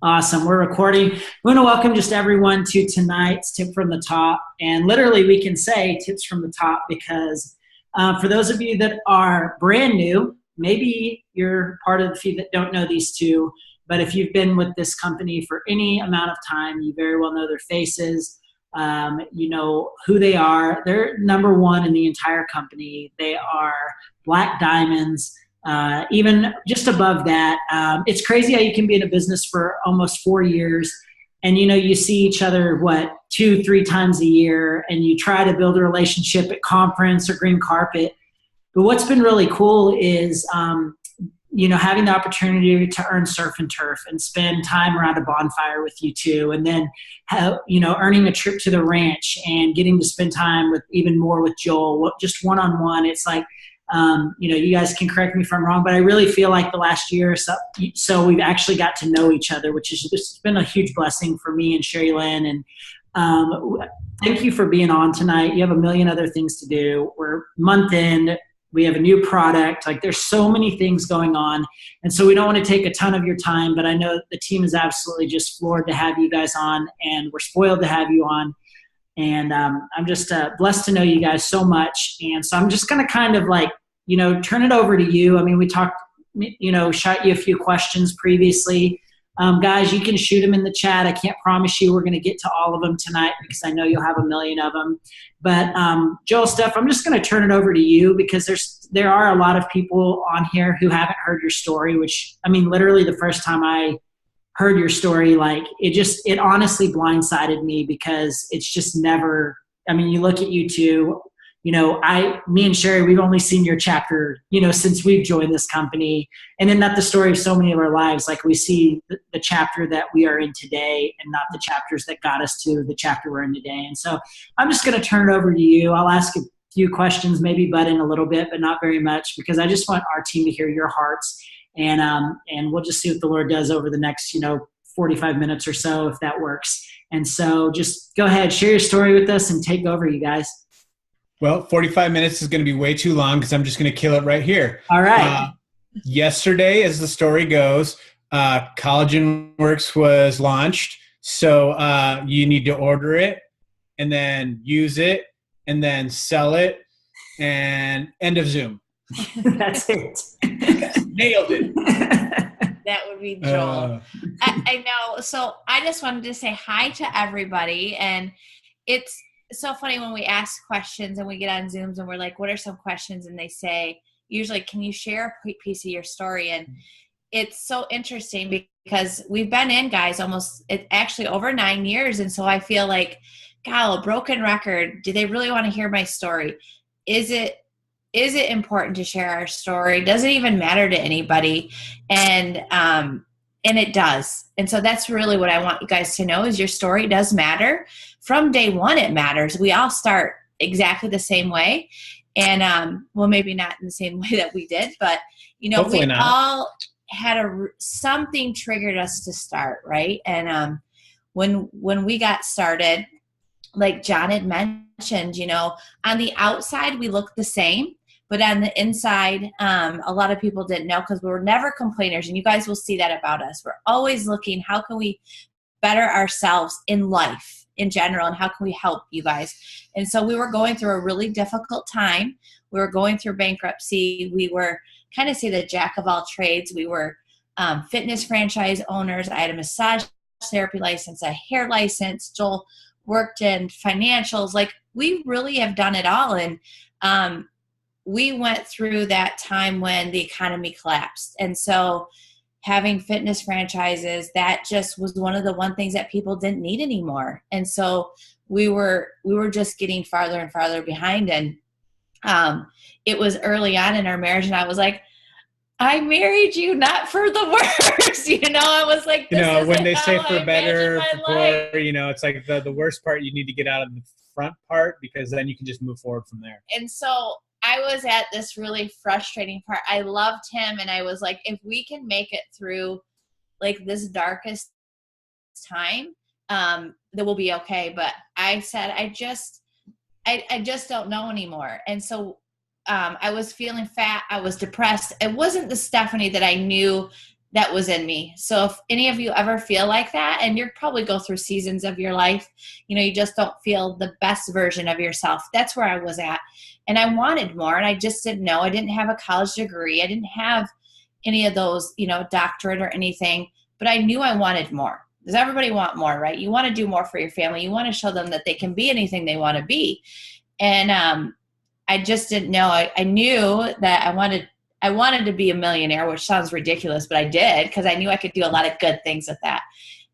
Awesome. We're recording. We want to welcome just everyone to tonight's Tip from the Top. And literally, we can say tips from the top because for those of you that are brand new, maybe you're part of the few that don't know these two. But if you've been with this company for any amount of time, you very well know their faces. You know who they are. They're number one in the entire company. They are Black Diamonds. Even just above that, it's crazy how you can be in a business for almost 4 years and you see each other what 2-3 times a year and you try to build a relationship at conference or green carpet. But what's been really cool is having the opportunity to earn surf and turf and spend time around a bonfire with you two, and then earning a trip to the ranch and getting to spend time with even more with Joel, just one-on-one. It's like you guys can correct me if I'm wrong, but I really feel like the last year or so we've actually got to know each other, which has just been a huge blessing for me and Sherry Lynn. And thank you for being on tonight. You have a million other things to do. We're month end. We have a new product. Like there's so many things going on. And so we don't want to take a ton of your time, but I know the team is absolutely just floored to have you guys on, and we're spoiled to have you on. And I'm just blessed to know you guys so much. And so I'm just going to kind of turn it over to you. I mean, we talked, shot you a few questions previously. Guys, you can shoot them in the chat. I can't promise you we're going to get to all of them tonight because I know you'll have a million of them. But Joel, Steph, I'm just going to turn it over to you because there are a lot of people on here who haven't heard your story, which, I mean, literally the first time I heard your story, it honestly blindsided me because it's just never, I mean, you look at you two, me and Sherry, we've only seen your chapter, since we've joined this company, and then not the story of so many of our lives. Like we see the chapter that we are in today and not the chapters that got us to the chapter we're in today. And so I'm just going to turn it over to you. I'll ask a few questions, maybe butt in a little bit, but not very much, because I just want our team to hear your hearts. And we'll just see what the Lord does over the next, 45 minutes or so, if that works. And so just go ahead, share your story with us and take over, you guys. Well, 45 minutes is going to be way too long because I'm just going to kill it right here. All right. Yesterday, as the story goes, Collagen Works was launched. So you need to order it and then use it and then sell it, and end of Zoom. That's it. Nailed it. That would be Joel. I know. So I just wanted to say hi to everybody. And it's so funny when we ask questions and we get on Zooms and we're like, what are some questions? And they say, usually, can you share a piece of your story? And it's so interesting because we've been in, guys, actually over 9 years. And so I feel like, God, a broken record. Do they really want to hear my story? Is it important to share our story? Does it even matter to anybody? And it does. And so that's really what I want you guys to know is your story does matter. From day one, it matters. We all start exactly the same way. And, well, maybe not in the same way that we did, but, Hopefully we not. all had something triggered us to start, right? And when we got started, like John had mentioned, on the outside, we looked the same. But on the inside, a lot of people didn't know because we were never complainers. And you guys will see that about us. We're always looking, how can we better ourselves in life in general? And how can we help you guys? And so we were going through a really difficult time. We were going through bankruptcy. We were kind of say the jack of all trades. We were fitness franchise owners. I had a massage therapy license, a hair license. Joel worked in financials. Like we really have done it all. And we went through that time when the economy collapsed. And so having fitness franchises, that just was one of the things that people didn't need anymore. And so we were just getting farther and farther behind. And it was early on in our marriage. And I was like, I married you not for the worst. I was like, when they say for better, it's like the worst part, you need to get out of the front part because then you can just move forward from there. And so I was at this really frustrating part. I loved him. And I was like, if we can make it through like this darkest time, that will be okay. But I said, I just don't know anymore. And so I was feeling fat. I was depressed. It wasn't the Stefani that I knew that was in me. So if any of you ever feel like that, and you're probably go through seasons of your life, you just don't feel the best version of yourself. That's where I was at. And I wanted more, and I just didn't know. I didn't have a college degree. I didn't have any of those, doctorate or anything, but I knew I wanted more. Does everybody want more, right? You want to do more for your family. You want to show them that they can be anything they want to be. And I just didn't know. I knew that I wanted to be a millionaire, which sounds ridiculous, but I did, because I knew I could do a lot of good things with that.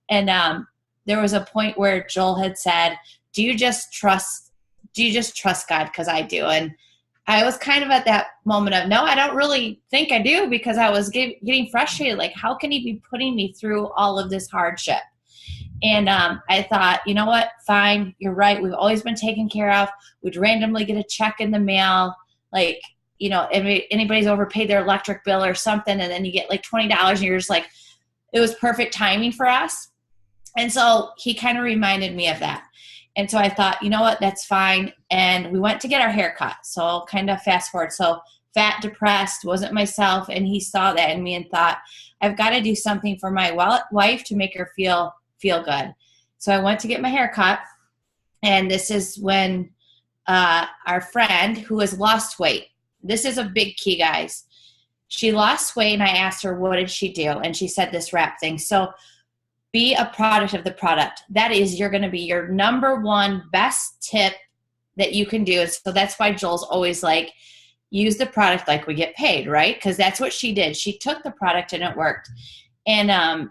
And there was a point where Joel had said, do you just trust God? Because I do. And I was kind of at that moment of, no, I don't really think I do, because I was getting frustrated. Like, how can he be putting me through all of this hardship? And I thought, you know what? Fine. You're right. We've always been taken care of. We'd randomly get a check in the mail. Like, anybody's overpaid their electric bill or something, and then you get like $20, and you're just like, it was perfect timing for us. And so he kind of reminded me of that. And so I thought, you know what, that's fine. And we went to get our hair cut. So I'll kind of fast forward. So fat, depressed, wasn't myself. And he saw that in me and thought, I've got to do something for my wife to make her feel good. So I went to get my hair cut. And this is when our friend who has lost weight, this is a big key, guys. She lost weight, and I asked her, what did she do? And she said this wrap thing. So be a product of the product. That is, you're going to be your number one best tip that you can do. And so that's why Joel's always like, use the product like we get paid, right? Because that's what she did. She took the product and it worked. And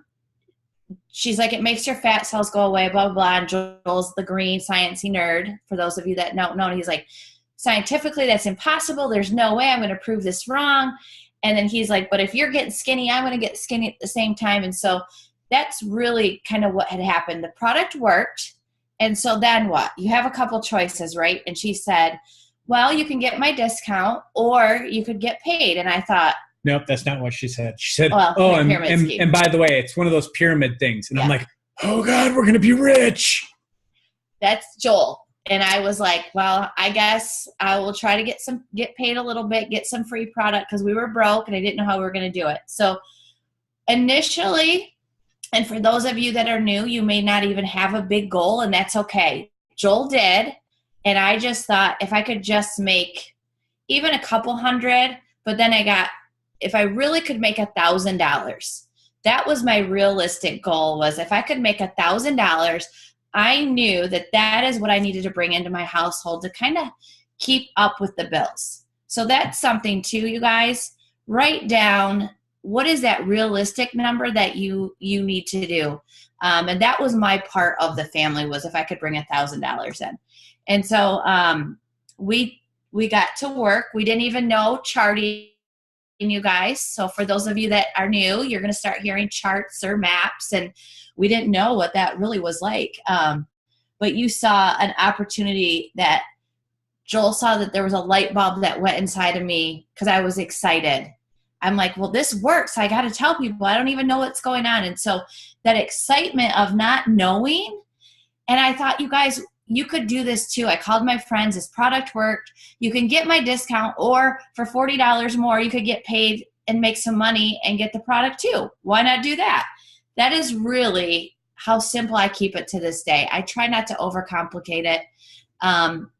she's like, it makes your fat cells go away, blah, blah, blah. And Joel's the green sciencey nerd. For those of you that don't know, he's like, scientifically, that's impossible. There's no way I'm going to prove this wrong. And then he's like, but if you're getting skinny, I'm going to get skinny at the same time. And so that's really kind of what had happened. The product worked. And so then what? You have a couple choices, right? And she said, well, you can get my discount, or you could get paid. And I thought, nope, that's not what she said. She said, well, oh, and by the way, it's one of those pyramid things. And I'm like, oh God, we're going to be rich. That's Joel. And I was like, well, I guess I will try to get paid a little bit, get some free product, because we were broke and I didn't know how we were going to do it. So initially, and for those of you that are new, you may not even have a big goal, and that's okay. Joel did. And I just thought, if I could just make even a couple hundred, but then if I really could make $1,000, that was my realistic goal, was if I could make $1,000, I knew that is what I needed to bring into my household to kind of keep up with the bills. So that's something too, you guys. Write down, what is that realistic number that you need to do? And that was my part of the family, was if I could bring $1,000 in. And so we got to work. We didn't even know charting, you guys. So for those of you that are new, you're going to start hearing charts or maps, and we didn't know what that really was like. But you saw an opportunity that Joel saw, that there was a light bulb that went inside of me, because I was excited. I'm like, well, this works. I got to tell people. I don't even know what's going on. And so that excitement of not knowing, and I thought, you guys, you could do this too. I called my friends. This product worked. You can get my discount, or for $40 more, you could get paid and make some money and get the product too. Why not do that? That is really how simple I keep it to this day. I try not to overcomplicate it.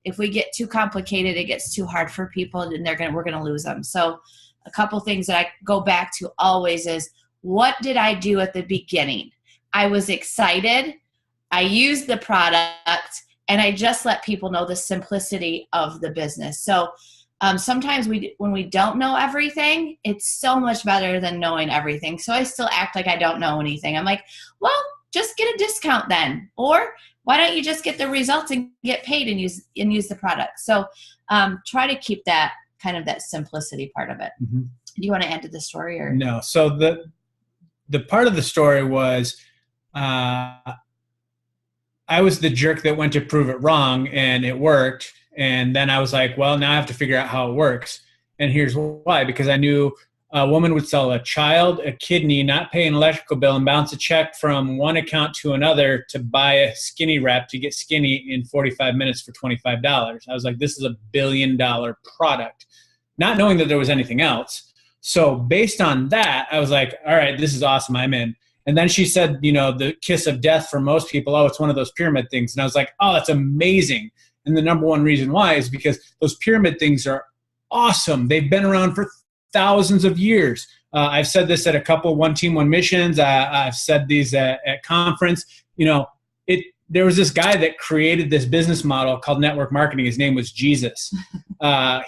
If we get too complicated, it gets too hard for people, and we're going to lose them. So a couple things that I go back to always is, what did I do at the beginning? I was excited. I used the product, and I just let people know the simplicity of the business. So sometimes when we don't know everything, it's so much better than knowing everything. So I still act like I don't know anything. I'm like, well, just get a discount then. Or why don't you just get the results and get paid and use the product? So try to keep that kind of that simplicity part of it. Mm-hmm. Do you want to add to the story, or? No. So the part of the story was, I was the jerk that went to prove it wrong, and it worked. And then I was like, well, now I have to figure out how it works. And here's why. Because I knew a woman would sell a child, a kidney, not pay an electrical bill, and bounce a check from one account to another to buy a skinny wrap to get skinny in 45 minutes for $25. I was like, this is $1 billion product, not knowing that there was anything else. So based on that, I was like, all right, this is awesome. I'm in. And then she said, the kiss of death for most people, oh, it's one of those pyramid things. And I was like, oh, that's amazing. And the number one reason why is because those pyramid things are awesome. They've been around for thousands of years. I've said this at a couple One Team, One Missions. I've said these at conference. There was this guy that created this business model called network marketing. His name was Jesus.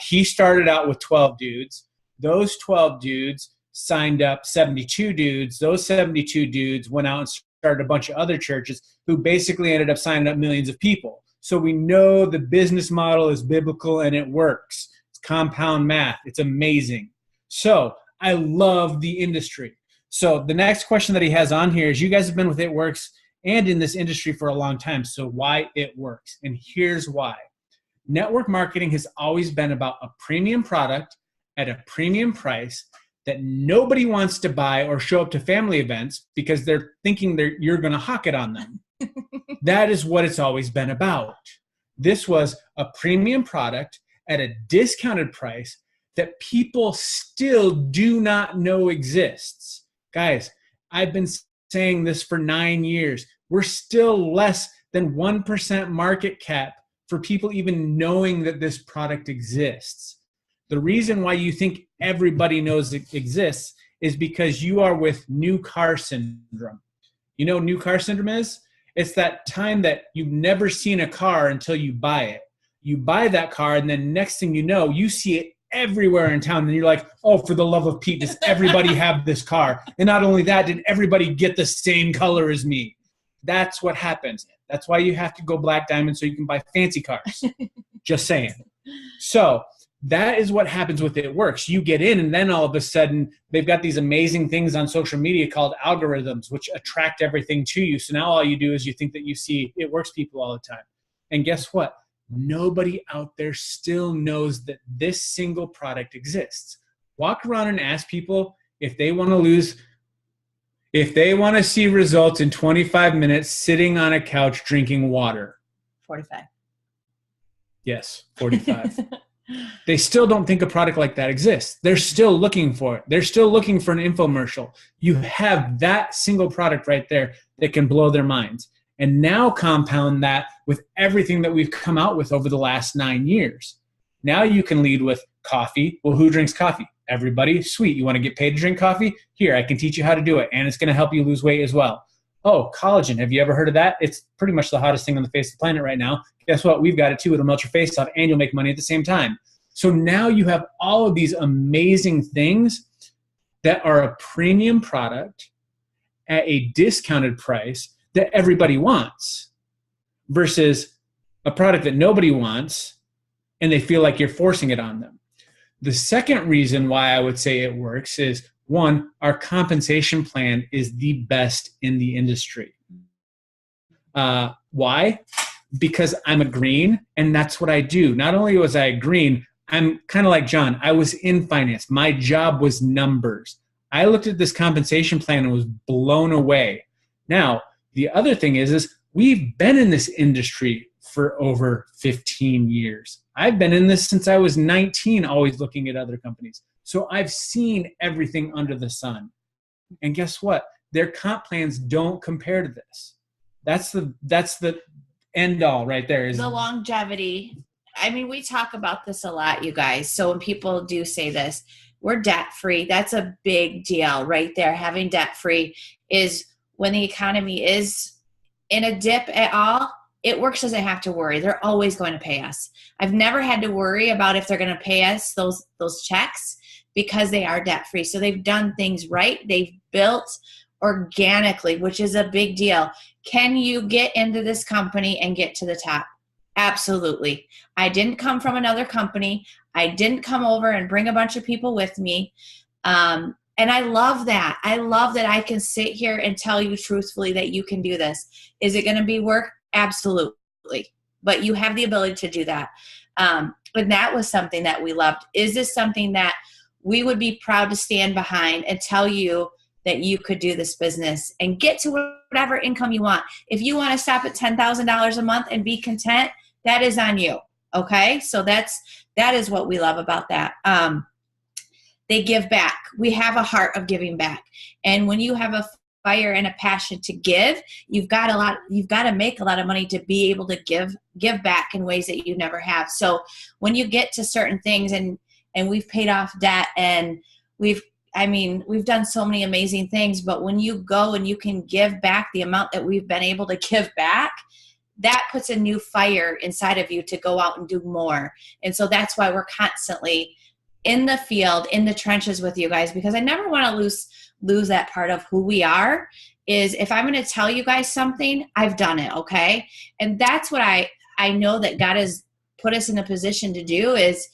He started out with 12 dudes. Those 12 dudes signed up 72 dudes. Those 72 dudes went out and started a bunch of other churches who basically ended up signing up millions of people. So we know the business model is biblical and it works. It's compound math. It's amazing. So I love the industry. So the next question that he has on here is, you guys have been with It Works and in this industry for a long time. So why it works? And here's why. Network marketing has always been about a premium product at a premium price that nobody wants to buy or show up to family events because they're thinking you're going to hawk it on them. That is what it's always been about. This was a premium product at a discounted price that people still do not know exists. Guys, I've been saying this for 9 years. We're still less than 1% market cap for people even knowing that this product exists. The reason why you think everybody knows it exists is because you are with new car syndrome. You know what new car syndrome is? It's that time that you've never seen a car until you buy it. You buy that car, and then next thing you know, you see it everywhere in town, and you're like, oh, for the love of Pete, does everybody have this car? And not only that, did everybody get the same color as me? That's what happens. That's why you have to go Black Diamond so you can buy fancy cars. Just saying. So that is what happens with It Works. You get in, and then all of a sudden, they've got these amazing things on social media called algorithms, which attract everything to you. So now all you do is you think that you see It Works people all the time. And guess what? Nobody out there still knows that this single product exists. Walk around and ask people if they want to see results in 25 minutes sitting on a couch drinking water. 45. Yes, 45. They still don't think a product like that exists. They're still looking for it. They're still looking for an infomercial. You have that single product right there that can blow their minds. And now compound that with everything that we've come out with over the last 9 years. Now you can lead with coffee. Well, who drinks coffee? Everybody. Sweet. You want to get paid to drink coffee? Here, I can teach you how to do it. And it's going to help you lose weight as well. Oh, collagen. Have you ever heard of that? It's pretty much the hottest thing on the face of the planet right now. Guess what? We've got it too. It'll melt your face off and you'll make money at the same time. So now you have all of these amazing things that are a premium product at a discounted price that everybody wants versus a product that nobody wants and they feel like you're forcing it on them. The second reason why I would say it works is, one, our compensation plan is the best in the industry. Why? Because I'm a green and that's what I do. Not only was I a green, I'm kind of like John. I was in finance. My job was numbers. I looked at this compensation plan and was blown away. Now, the other thing is we've been in this industry for over 15 years. I've been in this since I was 19, always looking at other companies. So I've seen everything under the sun. And guess what? Their comp plans don't compare to this. That's the end all right there. Is the longevity. I mean, we talk about this a lot, you guys. So when people do say this, we're debt free. That's a big deal right there. Having debt free is when the economy is in a dip at all, It Works doesn't have to worry. They're always going to pay us. I've never had to worry about if they're going to pay us those checks because they are debt free. So they've done things right. They've built organically, which is a big deal. Can you get into this company and get to the top? Absolutely. I didn't come from another company. I didn't come over and bring a bunch of people with me. And I love that. I love that I can sit here and tell you truthfully that you can do this. Is it going to be work? Absolutely. But you have the ability to do that. But that was something that we loved. Is this something that we would be proud to stand behind and tell you that you could do this business and get to whatever income you want? If you want to stop at $10,000 a month and be content, that is on you. Okay. So that is what we love about that. they give back. We have a heart of giving back. And when you have a fire and a passion to give, you've got to make a lot of money to be able to give back in ways that you never have. So when you get to certain things, and we've paid off debt, and we've done so many amazing things, but when you go and you can give back the amount that we've been able to give back, that puts a new fire inside of you to go out and do more. And so that's why we're constantly in the field, in the trenches with you guys, because I never want to lose that part of who we are. Is if I'm going to tell you guys something, I've done it. Okay. And that's what I know that God has put us in a position to do is,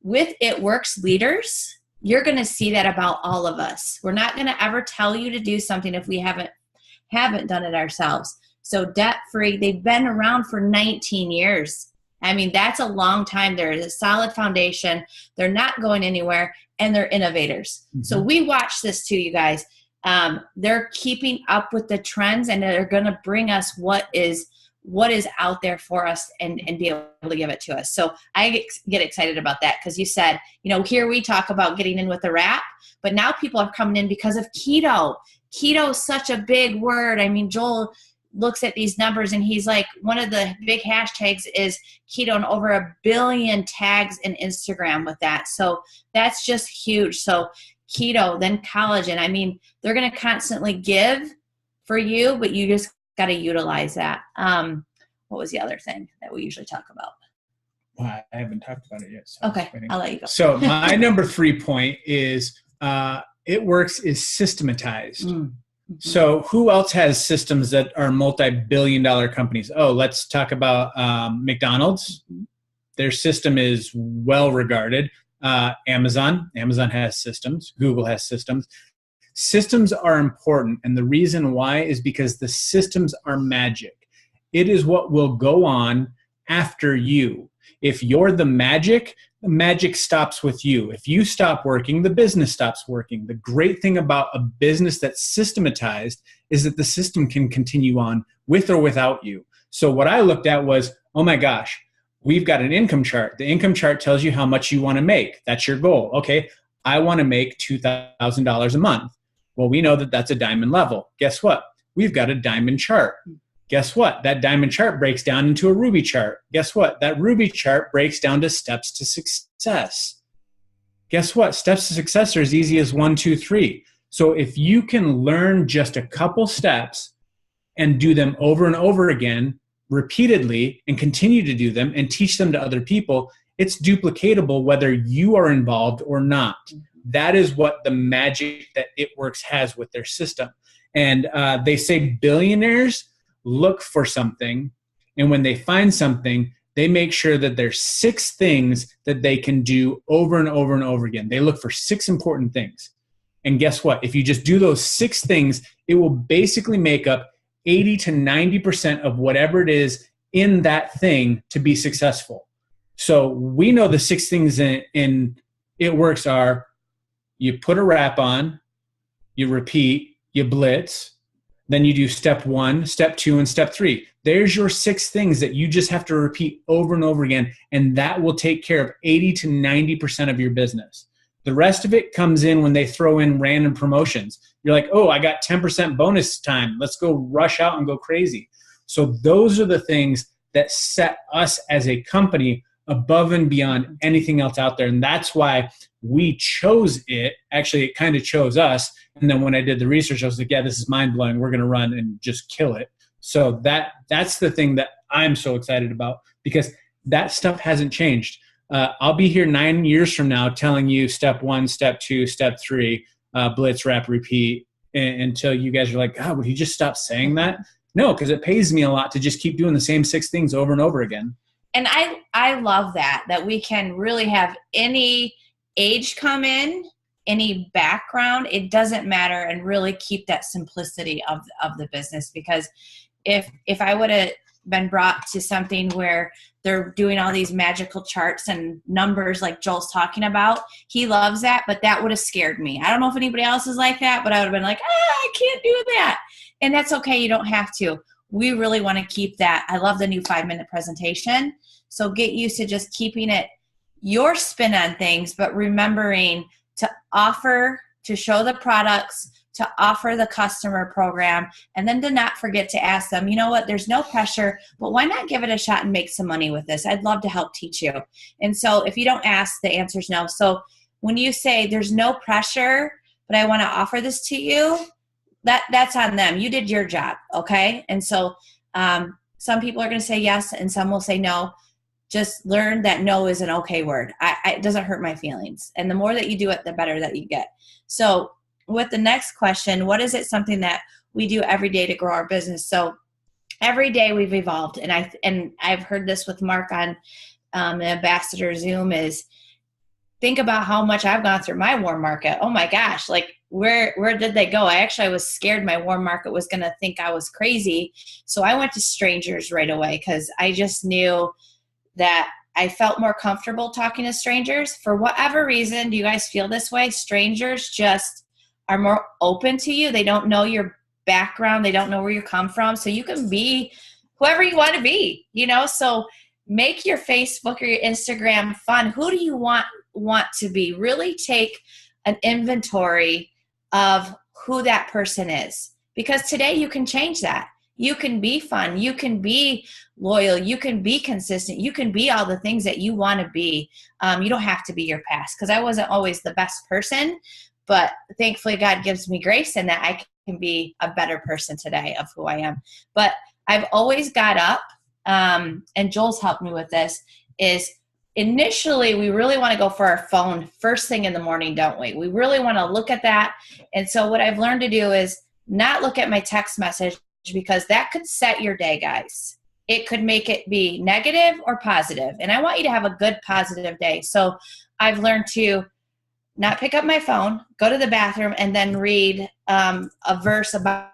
with It Works leaders, you're going to see that about all of us. We're not going to ever tell you to do something if we haven't done it ourselves. So debt-free, they've been around for 19 years. I mean, that's a long time. There is a solid foundation. They're not going anywhere, and they're innovators. Mm-hmm. So we watch this too, you guys. They're keeping up with the trends, and they're going to bring us what is out there for us and be able to give it to us. So I get excited about that because you said, here we talk about getting in with the wrap, but now people are coming in because of keto. Keto is such a big word. I mean, Joel looks at these numbers and he's like, one of the big hashtags is keto, and over 1 billion tags in Instagram with that. So that's just huge. So keto, then collagen. I mean, they're going to constantly give for you, but you just got to utilize that. What was the other thing that we usually talk about? Well, I haven't talked about it yet. So okay, I'll let you go. So my number 3 point is It Works is systematized. Mm-hmm. So who else has systems that are multi-billion-dollar companies? Oh, let's talk about McDonald's. Their system is well regarded. Amazon has systems. Google has systems. Systems are important, and the reason why is because the systems are magic. It is what will go on after you. If you're the magic stops with you. If you stop working, the business stops working. The great thing about a business that's systematized is that the system can continue on with or without you. So what I looked at was, oh my gosh, we've got an income chart. The income chart tells you how much you want to make. That's your goal. Okay, I want to make $2,000 a month. Well, we know that that's a diamond level. Guess what? We've got a diamond chart. Guess what? That diamond chart breaks down into a ruby chart. Guess what? That ruby chart breaks down to steps to success. Guess what? Steps to success are as easy as 1, 2, 3. So if you can learn just a couple steps and do them over and over again, repeatedly, and continue to do them and teach them to other people, it's duplicatable whether you are involved or not. That is what the magic that It Works has with their system. And they say billionaires look for something, and when they find something, they make sure that there's 6 things that they can do over and over and over again. They look for 6 important things. And guess what? If you just do those 6 things, it will basically make up 80 to 90% of whatever it is in that thing to be successful. So we know the 6 things in It Works are: you put a wrap on, you repeat, you blitz, then you do step 1, step 2, and step 3. There's your 6 things that you just have to repeat over and over again, and that will take care of 80 to 90% of your business. The rest of it comes in when they throw in random promotions. You're like, oh, I got 10% bonus time. Let's go rush out and go crazy. So those are the things that set us as a company above and beyond anything else out there. And that's why we chose it. Actually, it kind of chose us. And then when I did the research, I was like, yeah, this is mind-blowing. We're going to run and just kill it. So that's the thing that I'm so excited about, because that stuff hasn't changed. I'll be here 9 years from now telling you step 1, step 2, step 3, blitz, wrap, repeat, until you guys are like, God, would he just stop saying that? No, because it pays me a lot to just keep doing the same 6 things over and over again. And I love that we can really have any age come in, any background, it doesn't matter, and really keep that simplicity of the business. Because if I would have been brought to something where they're doing all these magical charts and numbers like Joel's talking about, he loves that, but that would have scared me. I don't know if anybody else is like that, but I would have been like, I can't do that. And that's okay. You don't have to. We really want to keep that. I love the new 5-minute presentation. So get used to just keeping it your spin on things, but remembering to offer, to show the products, to offer the customer program, and then to not forget to ask them, you know what, there's no pressure, but why not give it a shot and make some money with this? I'd love to help teach you. And so if you don't ask, the answer is no. So when you say there's no pressure, but I want to offer this to you, that's on them. You did your job, okay? And so some people are going to say yes, and some will say no. Just learn that no is an okay word. It doesn't hurt my feelings. And the more that you do it, the better that you get. So with the next question, what is it something that we do every day to grow our business? So every day we've evolved. And I've heard this with Mark on the Ambassador Zoom is think about how much I've gone through my warm market. Oh my gosh, like where did they go? I was scared my warm market was going to think I was crazy. So I went to strangers right away because I just knew that I felt more comfortable talking to strangers. For whatever reason, do you guys feel this way? Strangers just are more open to you. They don't know your background. They don't know where you come from. So you can be whoever you want to be, so make your Facebook or your Instagram fun. Who do you want to be? Really take an inventory of who that person is, because today you can change that. You can be fun. You can be loyal. You can be consistent. You can be all the things that you want to be. You don't have to be your past, because I wasn't always the best person, but thankfully God gives me grace and that I can be a better person today of who I am. But I've always got up, and Joel's helped me with this, is initially we really want to go for our phone first thing in the morning, don't we? We really want to look at that. And so what I've learned to do is not look at my text message, because that could set your day, guys. It could make it be negative or positive. And I want you to have a good positive day. So I've learned to not pick up my phone, go to the bathroom, and then read a verse, a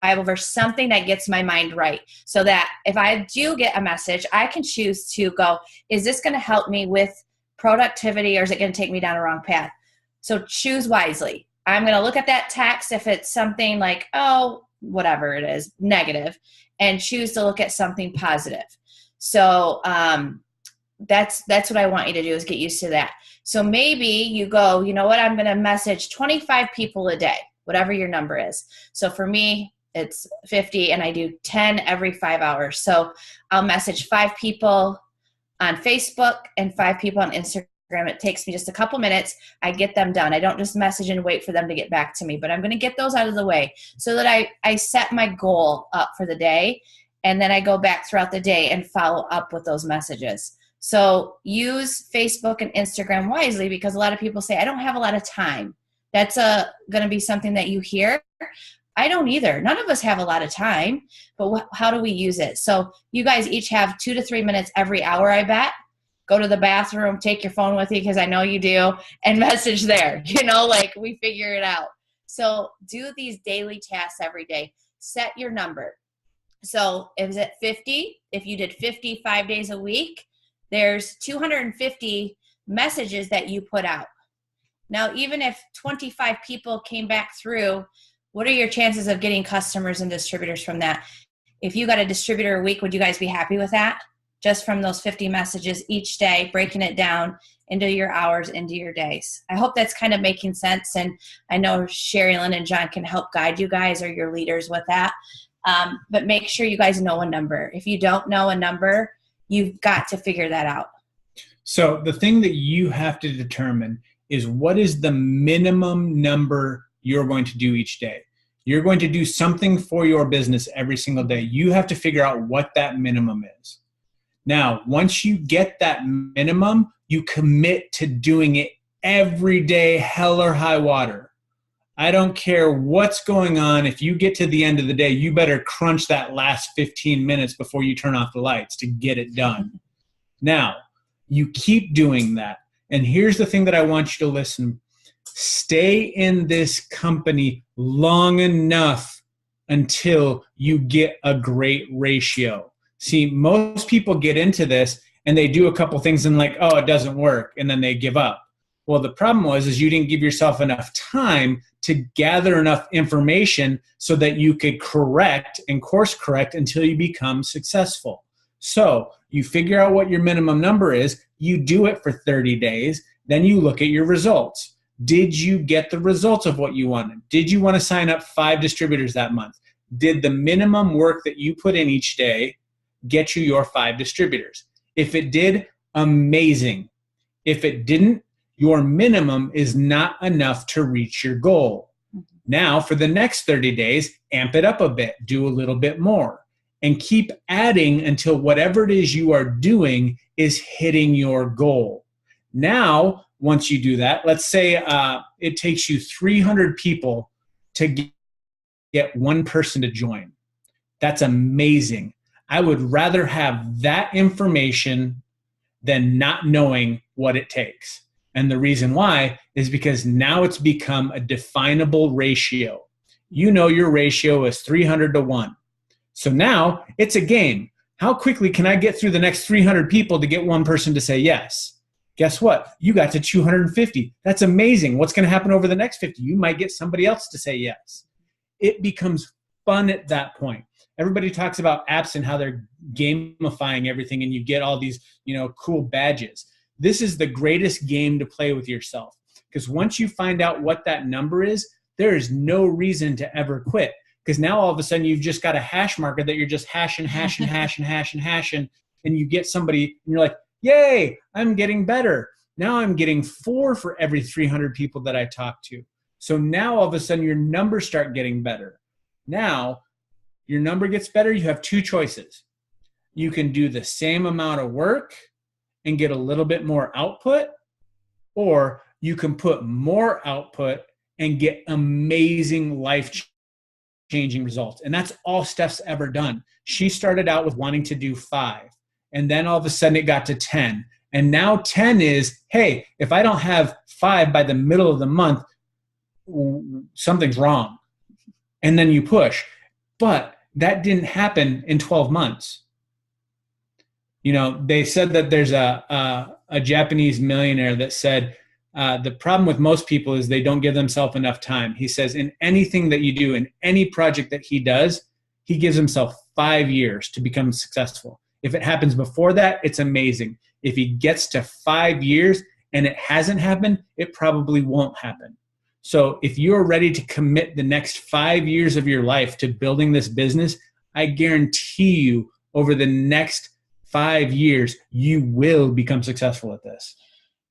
Bible verse, something that gets my mind right. So that if I do get a message, I can choose to go, is this going to help me with productivity, or is it going to take me down a wrong path? So choose wisely. I'm going to look at that text if it's something like, oh, whatever it is, negative, and choose to look at something positive. So that's what I want you to do, is get used to that. So maybe you go, you know what, I'm going to message 25 people a day, whatever your number is. So for me, it's 50, and I do 10 every 5 hours. So I'll message 5 people on Facebook and 5 people on Instagram. It takes me just a couple minutes. I get them done. I don't just message and wait for them to get back to me, but I'm going to get those out of the way so that I set my goal up for the day, and then I go back throughout the day and follow up with those messages. So use Facebook and Instagram wisely, because a lot of people say, I don't have a lot of time. That's going to be something that you hear. I don't either. None of us have a lot of time, but how do we use it? So you guys each have 2 to 3 minutes every hour, I bet. Go to the bathroom, take your phone with you, because I know you do, and message there. Like we figure it out. So do these daily tasks every day. Set your number. So if it's at 50, if you did 50 5 days a week, there's 250 messages that you put out. Now, even if 25 people came back through, what are your chances of getting customers and distributors from that? If you got a distributor a week, would you guys be happy with that? Just from those 50 messages each day, breaking it down into your hours, into your days. I hope that's kind of making sense. And I know Sherry Lynn and John can help guide you guys, or your leaders, with that. But make sure you guys know a number. If you don't know a number, you've got to figure that out. So the thing that you have to determine is, what is the minimum number you're going to do each day? You're going to do something for your business every single day. You have to figure out what that minimum is. Now, once you get that minimum, you commit to doing it every day, hell or high water. I don't care what's going on. If you get to the end of the day, you better crunch that last 15 minutes before you turn off the lights to get it done. Now, you keep doing that. And here's the thing that I want you to listen. Stay in this company long enough until you get a great ratio. See, most people get into this and they do a couple things and like, oh, it doesn't work, and then they give up. Well, the problem is you didn't give yourself enough time to gather enough information so that you could correct and course correct until you become successful. So you figure out what your minimum number is, You do it for 30 days. Then you look at your results. Did you get the results of what you wanted? Did you want to sign up 5 distributors that month? Did the minimum work that you put in each day get you your 5 distributors? If it did, amazing. If it didn't, your minimum is not enough to reach your goal. Now, for the next 30 days, amp it up a bit, do a little bit more, and keep adding until whatever it is you are doing is hitting your goal. Now, once you do that, let's say it takes you 300 people to get one person to join. That's amazing. I would rather have that information than not knowing what it takes. And the reason why is because now it's become a definable ratio. You know your ratio is 300 to 1. So now it's a game. How quickly can I get through the next 300 people to get one person to say yes? Guess what? You got to 250. That's amazing. What's going to happen over the next 50? You might get somebody else to say yes. It becomes fun at that point. Everybody talks about apps and how they're gamifying everything and you get all these, cool badges. This is the greatest game to play with yourself, because once you find out what that number is, there is no reason to ever quit, because now all of a sudden you've just got a hash marker that you're just hashing, and you get somebody and you're like, yay, I'm getting better. Now I'm getting 4 for every 300 people that I talk to. So now all of a sudden your numbers start getting better. Now your number gets better. You have 2 choices. You can do the same amount of work and get a little bit more output, or you can put more output and get amazing life-changing results. And that's all Steph's ever done. She started out with wanting to do 5, and then all of a sudden it got to 10. And now 10 is, hey, if I don't have 5 by the middle of the month, something's wrong. And then you push. But that didn't happen in 12 months. They said that there's a Japanese millionaire that said the problem with most people is they don't give themselves enough time. He says in anything that you do, in any project that he does, he gives himself 5 years to become successful. If it happens before that, it's amazing. If he gets to 5 years and it hasn't happened, it probably won't happen. So if you're ready to commit the next 5 years of your life to building this business, I guarantee you over the next 5 years, you will become successful at this.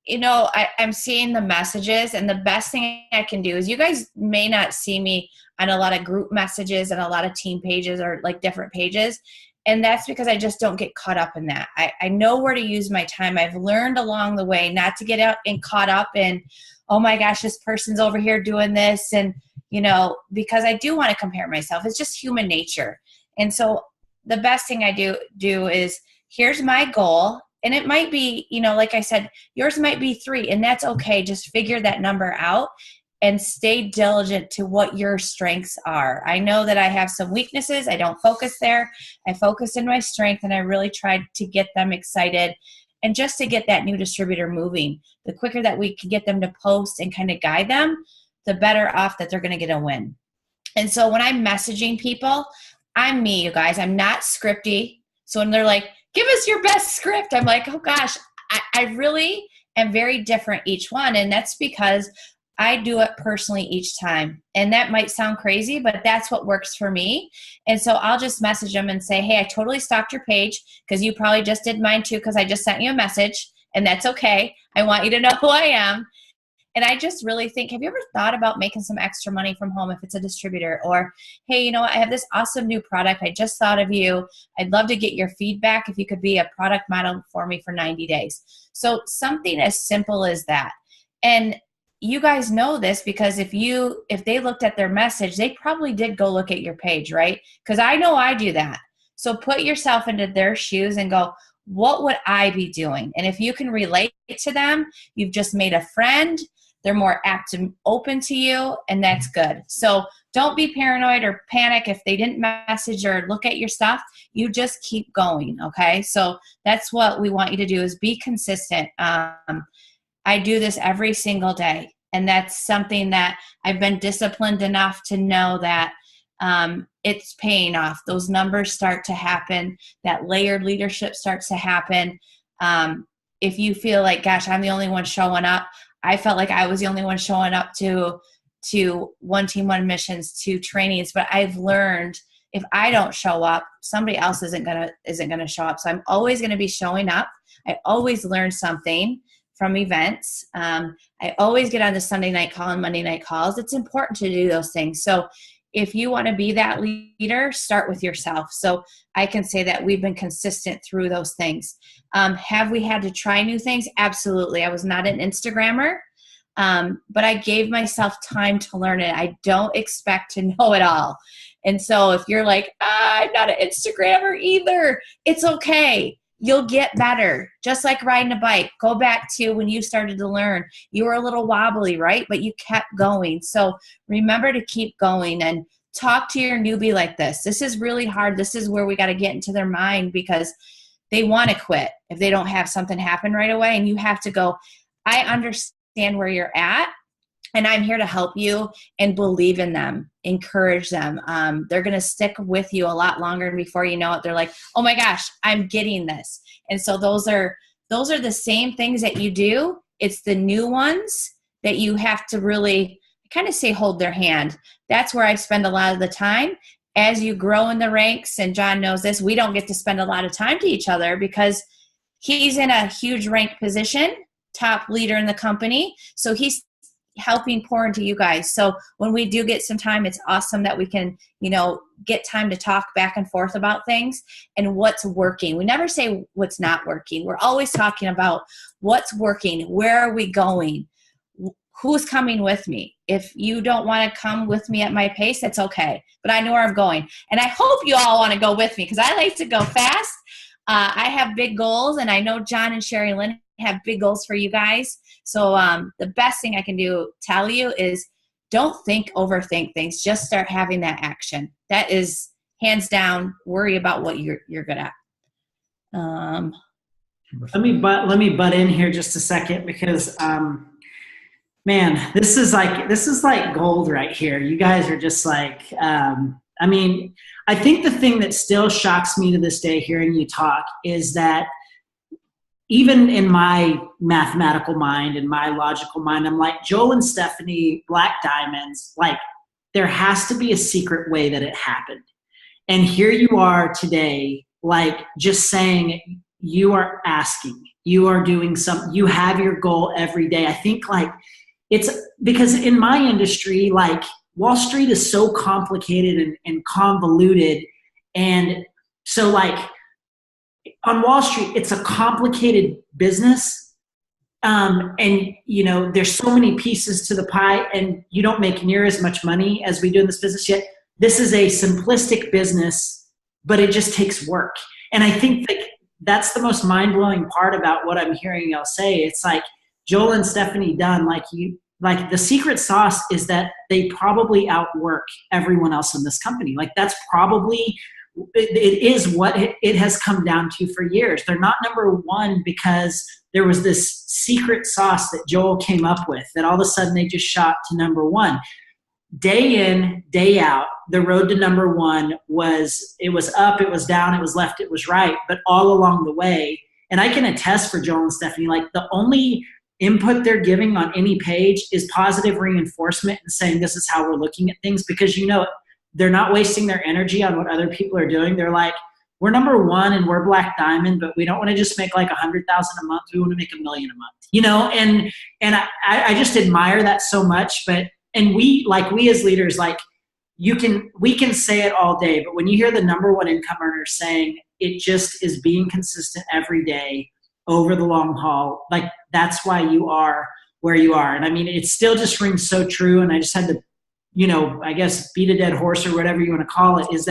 I'm seeing the messages, and the best thing I can do is, you guys may not see me on a lot of group messages and a lot of team pages or like different pages. And that's because I just don't get caught up in that. I know where to use my time. I've learned along the way not to get out and caught up in, oh my gosh, this person's over here doing this. And, because I do want to compare myself. It's just human nature. And so the best thing I do is, here's my goal. And it might be, like I said, yours might be 3, and that's okay. Just figure that number out and stay diligent to what your strengths are. I know that I have some weaknesses. I don't focus there. I focus in my strength, and I really try to get them excited and just to get that new distributor moving. The quicker that we can get them to post and kind of guide them, the better off that they're going to get a win. And so when I'm messaging people, I'm me, you guys. I'm not scripty. So when they're like, give us your best script, I'm like, oh gosh, I really am very different each one. And that's because I do it personally each time. And that might sound crazy, but that's what works for me. And so I'll just message them and say, hey, I totally stalked your page, because you probably just did mine too, because I just sent you a message, and that's okay. I want you to know who I am. And I just really think, have you ever thought about making some extra money from home if it's a distributor? Or, hey, you know what? I have this awesome new product. I just thought of you. I'd love to get your feedback if you could be a product model for me for 90 days. So something as simple as that. And you guys know this, because if they looked at their message, they probably did go look at your page, right? Because I know I do that. So put yourself into their shoes and go, what would I be doing? And if you can relate to them, you've just made a friend. They're more apt and open to you, and that's good. So don't be paranoid or panic if they didn't message or look at your stuff. You just keep going, okay? So that's what we want you to do, is be consistent. I do this every single day, and that's something that I've been disciplined enough to know that it's paying off. Those numbers start to happen. That layered leadership starts to happen. if you feel like, gosh, I'm the only one showing up. I felt like I was the only one showing up to One Team, One Missions, to trainings, but I've learned if I don't show up, somebody else isn't gonna show up. So I'm always gonna be showing up. I always learn something from events. I always get on the Sunday night call and Monday night calls. It's important to do those things. So if you want to be that leader, start with yourself. So I can say that we've been consistent through those things. Have we had to try new things? Absolutely. I was not an Instagrammer, but I gave myself time to learn it. I don't expect to know it all. And so if you're like, I'm not an Instagrammer either, it's okay. You'll get better. Just like riding a bike. Go back to when you started to learn. You were a little wobbly, right? But you kept going. So remember to keep going and talk to your newbie like this. This is really hard. This is where we got to get into their mind, because they want to quit if they don't have something happen right away. And you have to go, I understand where you're at, and I'm here to help you, and believe in them, encourage them. They're going to stick with you a lot longer, and before you know it, they're like, oh my gosh, I'm getting this. And so those are the same things that you do. It's the new ones that you have to really kind of say, hold their hand. That's where I spend a lot of the time. As you grow in the ranks, and John knows this, we don't get to spend a lot of time to each other because he's in a huge rank position, top leader in the company. So he's helping pour into you guys. So when we do get some time, it's awesome that we can, get time to talk back and forth about things and what's working. We never say what's not working. We're always talking about what's working. Where are we going? Who's coming with me? If you don't want to come with me at my pace, that's okay. But I know where I'm going. And I hope you all want to go with me, because I like to go fast. I have big goals, and I know John and Sherry Lynn have big goals for you guys. So the best thing I can tell you is, don't overthink things. Just start having that action. That is hands down. Worry about what you're good at. Let me butt in here just a second, because man, this is like gold right here. You guys are just like, I think the thing that still shocks me to this day hearing you talk is that even in my mathematical mind and my logical mind, I'm like, Joel and Stefani, Black Diamonds, like, there has to be a secret way that it happened. And here you are today, like, just saying, you are asking, you are doing something, you have your goal every day. I think, like, it's because in my industry, like, Wall Street is so complicated and convoluted. And so, like, on Wall Street, it's a complicated business. And, there's so many pieces to the pie, and you don't make near as much money as we do in this business yet. This is a simplistic business, but it just takes work. And I think that that's the most mind-blowing part about what I'm hearing y'all say. It's like Joel and Stefani Dunn, like the secret sauce is that they probably outwork everyone else in this company. Like, that's probably, it is what it has come down to for years. They're not number one because there was this secret sauce that Joel came up with that all of a sudden they just shot to number one. Day in, day out, the road to number one was up, it was down, it was left, it was right, but all along the way. And I can attest for Joel and Stefani, like, the only input they're giving on any page is positive reinforcement and saying, this is how we're looking at things, because they're not wasting their energy on what other people are doing. They're like, we're number one and we're Black Diamond, but we don't want to just make like $100,000 a month. We want to make $1 million a month, and I just admire that so much. And we as leaders, like, we can say it all day, but when you hear the number one income earner saying it just is being consistent every day over the long haul, like, that's why you are where you are. And I mean, it still just rings so true. And I just had to, I guess, beat a dead horse or whatever you want to call it, is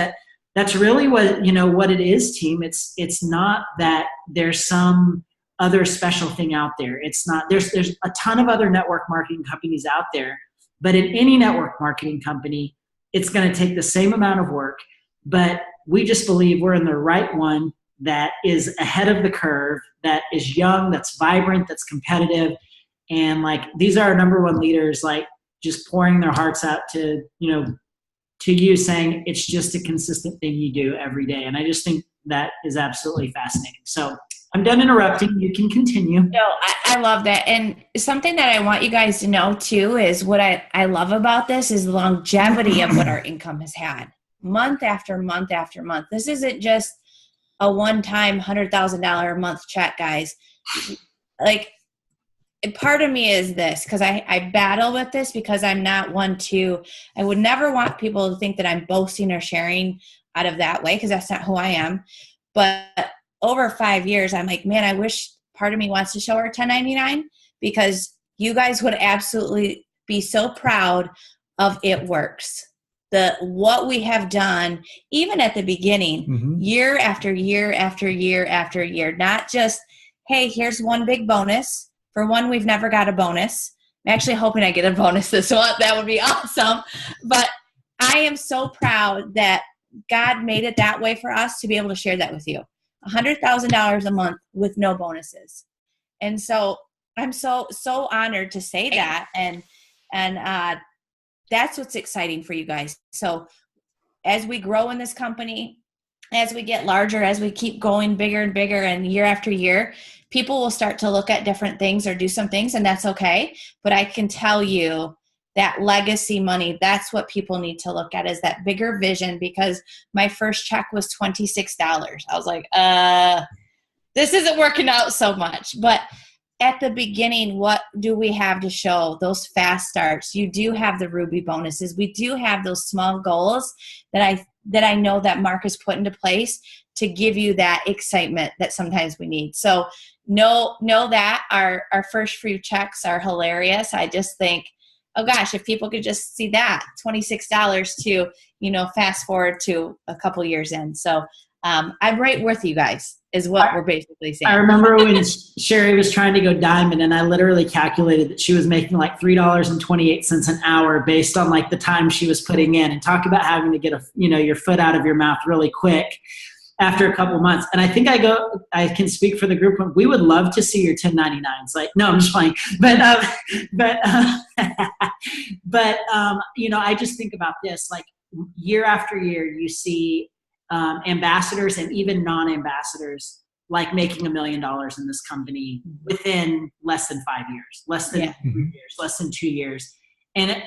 that's really what it is, team. It's not that there's some other special thing out there. It's not, there's a ton of other network marketing companies out there, but in any network marketing company, it's going to take the same amount of work, but we just believe we're in the right one that is ahead of the curve, that is young, that's vibrant, that's competitive. And like, these are our number one leaders, like, just pouring their hearts out to you, saying it's just a consistent thing you do every day. And I just think that is absolutely fascinating. So, I'm done interrupting. You can continue. No, I love that. And something that I want you guys to know too is what I love about this is the longevity of what our income has had month after month after month. This isn't just a one-time $100,000 a month check, guys. Like, part of me is this, because I battle with this because I'm not one to, I would never want people to think that I'm boasting or sharing out of that way, because that's not who I am. But over 5 years, I'm like, man, I wish part of me wants to show her 1099, because you guys would absolutely be so proud of it works. What we have done, even at the beginning, year after year after year after year, not just, hey, here's one big bonus. For one, we've never got a bonus. I'm actually hoping I get a bonus this month. That would be awesome. But I am so proud that God made it that way for us to be able to share that with you. $100,000 a month with no bonuses. And so I'm so honored to say that. And that's what's exciting for you guys. So as we grow in this company, as we get larger, as we keep going bigger and bigger, and year after year, people will start to look at different things or do some things, and that's okay. But I can tell you that legacy money, that's what people need to look at, is that bigger vision, because my first check was $26. I was like, this isn't working out so much. But at the beginning, what do we have to show? Those fast starts. You do have the Ruby bonuses. We do have those small goals that I know that Mark has put into place to give you that excitement that sometimes we need. So know that our first few checks are hilarious. I just think, oh gosh, if people could just see that $26 to, fast forward to a couple years in. So I'm right with you guys is what we're basically saying. I remember when Sherry was trying to go diamond, and I literally calculated that she was making like $3.28 an hour based on like the time she was putting in, and talk about having to get your foot out of your mouth really quick after a couple of months. And I think I can speak for the group. We would love to see your 1099s. Like, no, I'm just playing. But I just think about this, like year after year, you see ambassadors and even non-ambassadors like making $1 million in this company within less than 5 years, less than 3 years, less than 2 years. And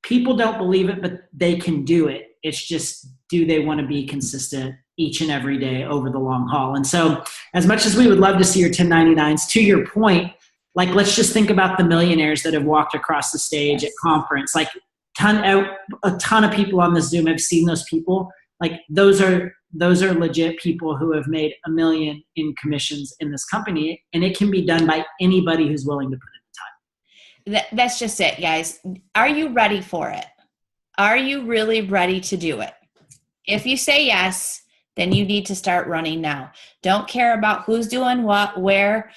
people don't believe it, but they can do it. It's just, do they want to be consistent each and every day over the long haul? And so as much as we would love to see your 1099s, to your point, like, let's just think about the millionaires that have walked across the stage at conference. Like a ton of people on this Zoom have seen those people. Like those are legit people who have made $1 million in commissions in this company, and it can be done by anybody who's willing to put in the time. That's just it, guys. Are you ready for it? Are you really ready to do it? If you say yes, then you need to start running now. Don't care about who's doing what, where.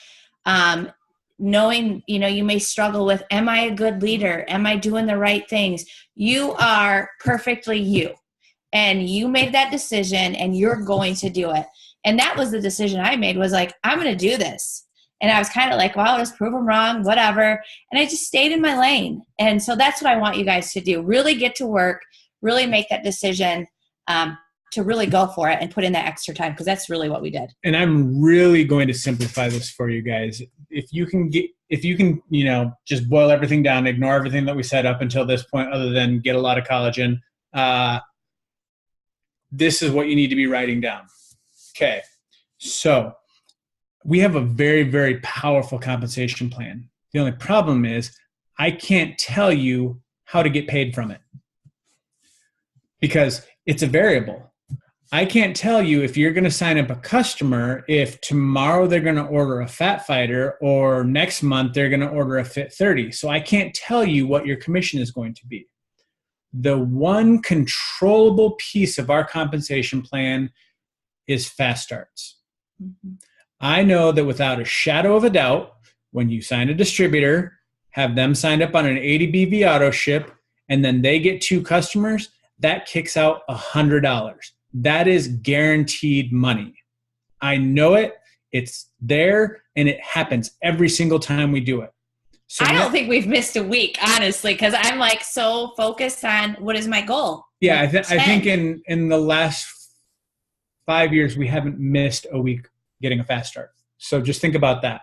Knowing, you may struggle with, am I a good leader? Am I doing the right things? You are perfectly you. And you made that decision, and you're going to do it. And that was the decision I made, was like, I'm going to do this. And I was kind of like, well, I'll just prove them wrong, whatever. And I just stayed in my lane. And so that's what I want you guys to do. Really get to work, really make that decision to really go for it and put in that extra time, because that's really what we did. And I'm really going to simplify this for you guys. If you can, just boil everything down, ignore everything that we said up until this point, other than get a lot of collagen, this is what you need to be writing down. Okay. So we have a very, very powerful compensation plan. The only problem is I can't tell you how to get paid from it, because it's a variable. I can't tell you if you're going to sign up a customer, if tomorrow they're going to order a Fat Fighter or next month they're going to order a Fit 30. So I can't tell you what your commission is going to be. The one controllable piece of our compensation plan is fast starts. Mm-hmm. I know that without a shadow of a doubt, when you sign a distributor, have them signed up on an 80 BV auto ship, and then they get 2 customers, that kicks out $100. That is guaranteed money. I know it. It's there, and it happens every single time we do it. So I don't think we've missed a week, honestly, because I'm like so focused on what is my goal. Yeah, I think in the last 5 years, we haven't missed a week getting a fast start. So just think about that.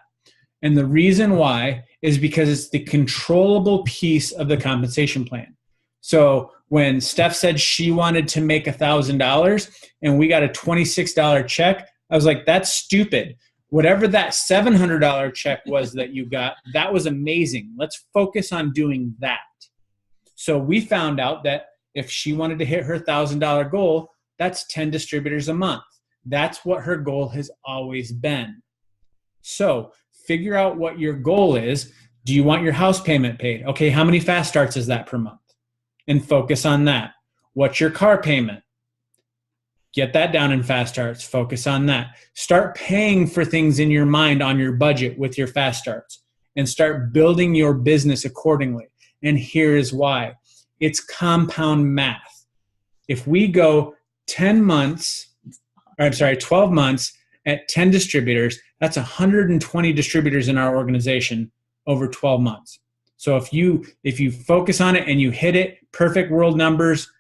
And the reason why is because it's the controllable piece of the compensation plan. So when Steph said she wanted to make $1,000 and we got a $26 check, I was like, that's stupid. Whatever that $700 check was that you got, that was amazing. Let's focus on doing that. So we found out that if she wanted to hit her $1,000 goal, that's 10 distributors a month. That's what her goal has always been. So figure out what your goal is. Do you want your house payment paid? Okay, how many fast starts is that per month? And focus on that. What's your car payment? Get that down in fast starts. Focus on that. Start paying for things in your mind on your budget with your fast starts and start building your business accordingly. And here is why. It's compound math. If we go 12 months at 10 distributors, that's 120 distributors in our organization over 12 months. So if you focus on it and you hit it, perfect world numbers,